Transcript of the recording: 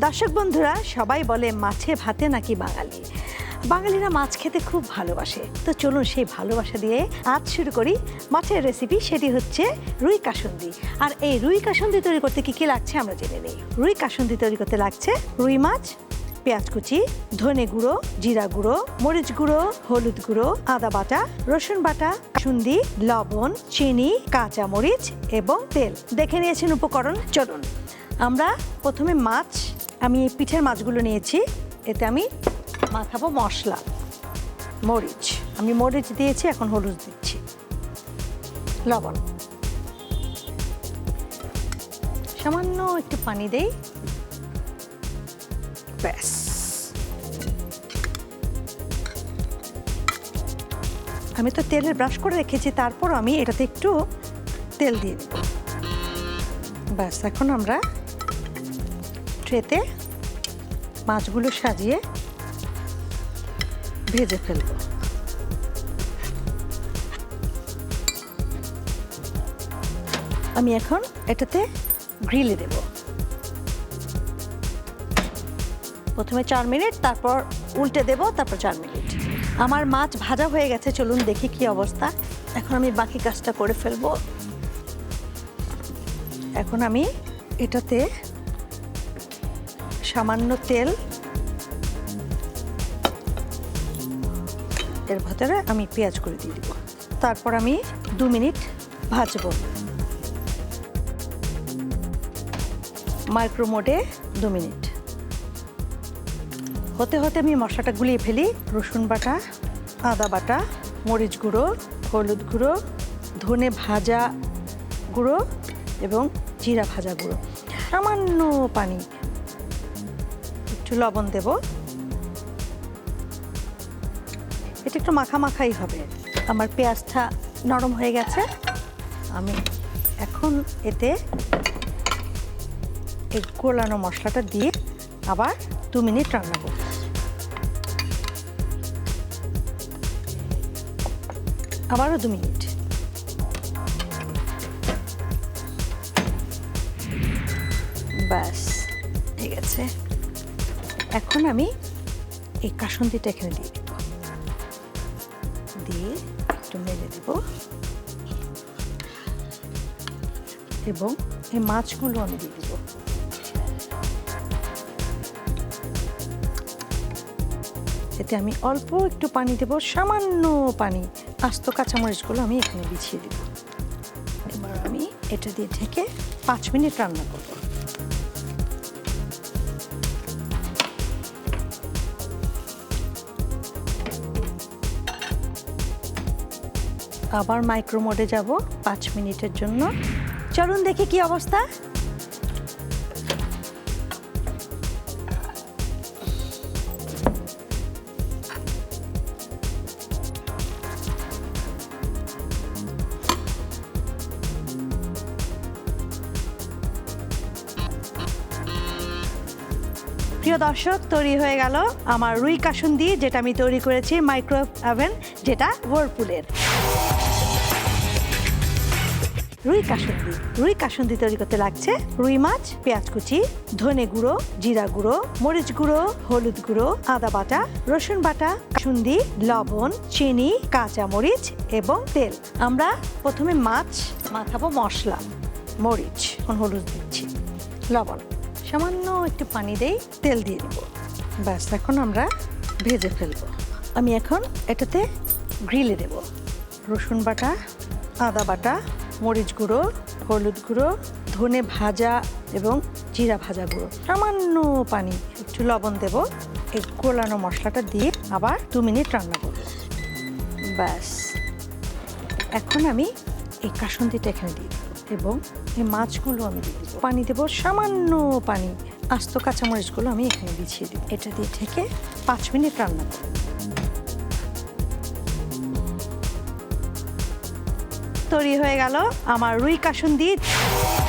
দর্শক বন্ধুরা, সবাই বলে মাছে ভাতে নাকি বাঙালি। বাঙালিরা মাছ খেতে খুব ভালোবাসে। তো চলুন সেই ভালোবাসা দিয়ে আজ শুরু করি মাছের রেসিপি। সেটি হচ্ছে রুই কাসুন্দি। আর এই রুই কাসুন্দি তৈরি করতে কি কি লাগছে আমরা জেনে নিই। রুই কাসুন্দি তৈরি করতে লাগছে রুই মাছ, পেঁয়াজ কুচি, ধনে গুঁড়ো, জিরা গুঁড়ো, মরিচ গুঁড়ো, হলুদ গুঁড়ো, আদা বাটা, রসুন বাটা, কাসুন্দি, লবণ, চিনি, কাঁচা মরিচ এবং তেল। দেখে নিয়েছেন উপকরণ। চলুন আমরা প্রথমে আমি এই পিঠের মাছগুলো নিয়েছি। এতে আমি মাখাবো মশলা। আমি মরিচ দিয়েছি, এখন হলুদ দিচ্ছি, লবণ, সামান্য একটু পানি দেই, ব্যাস। আমি তো তেলের ব্রাশ করে রেখেছি, তারপর আমি এটাতে একটু তেল দিয়ে দেব, ব্যাস। এখন আমরা ট্রেতে মাছগুলো সাজিয়ে ভেজে ফেলব। আমি এখন এটাতে গ্রিলে দেব, প্রথমে 4 মিনিট, তারপর উল্টে দেব, তারপর 4 মিনিট। আমার মাছ ভাজা হয়ে গেছে, চলুন দেখি কি অবস্থা। এখন আমি বাকি কাজটা করে ফেলবো। এখন আমি এটাতে সামান্য তেল, এর ভেতরে আমি পেঁয়াজ করে দিয়ে দিব, তারপর আমি 2 মিনিট ভাজবো মাইক্রো মোডে। 2 মিনিট হতে হতে আমি মশলাটা গুলিয়ে ফেলি। রসুন বাটা, আদা বাটা, মরিচ গুঁড়ো, হলুদ গুঁড়ো, ধনে ভাজা গুঁড়ো এবং জিরা ভাজা গুঁড়ো, সামান্য পানি, একটু লবণ দেব। এটা একটু মাখামাখাই হবে। আমার পেঁয়াজটা নরম হয়ে গেছে। আমি এখন এতে এই গোলানো মশলাটা দিয়ে আবার 2 মিনিট রান্না করব। আবারও 2 মিনিট। ব্যাস, ঠিক আছে। এখন আমি এই কাসুন্দিটা এখানে দিয়ে দেব, দিয়ে একটু মেলে দেব এবং এই মাছগুলো আমি দিয়ে দেব। এতে আমি অল্প একটু পানি দেব, সামান্য পানি। আস্ত কাঁচামরিচগুলো আমি এখানে বিছিয়ে দেব। এবার আমি এটা দিয়ে ঢেকে 5 মিনিট রান্না করব। আবার মাইক্রো মোডে যাব 5 মিনিটের জন্য। চলুন দেখি কি অবস্থা। প্রিয় দর্শক, তৈরি হয়ে গেল আমার রুই কাসুন্দি, যেটা আমি তৈরি করেছি মাইক্রো ওভেন, যেটা ওয়ারপুলের। রুই কাসুন্দি তৈরি করতে লাগছে রুই মাছ, পেঁয়াজ কুচি, ধনে গুঁড়ো, জিরা গুঁড়ো, মরিচ গুঁড়ো, হলুদ গুঁড়ো, আদা বাটা, রসুন বাটা, কাসুন্দি, লবণ, চিনি, কাঁচা মরিচ এবং তেল। আমরা প্রথমে মাছ মাখাবো মশলা, মরিচ, এখন হলুদ দিচ্ছি, লবণ, সামান্য একটু পানি দেই, তেল দিয়ে দেব, ব্যাস। এখন আমরা ভেজে ফেলবো। আমি এখন এটাতে গ্রিলে দেব। রসুন বাটা, আদা বাটা, মরিচ গুঁড়ো, হলুদ গুঁড়ো, ধনে ভাজা এবং জিরা ভাজা গুঁড়ো, সামান্য পানি, একটু লবণ দেব। এই গোলানো মশলাটা দিয়ে আবার 2 মিনিট রান্না করব, ব্যাস। এখন আমি এই কাসুন্দিটা এখানে দিয়ে দেবো এবং এই মাছগুলো আমি দিয়ে দেবো, পানি দেবো, সামান্য পানি। আস্ত কাঁচামরিচগুলো আমি এখানে বিছিয়ে দিই। এটা দিয়ে ঢেকে 5 মিনিট রান্না করব। তৈরি হয়ে গেল আমার রুই কাসুন্দি।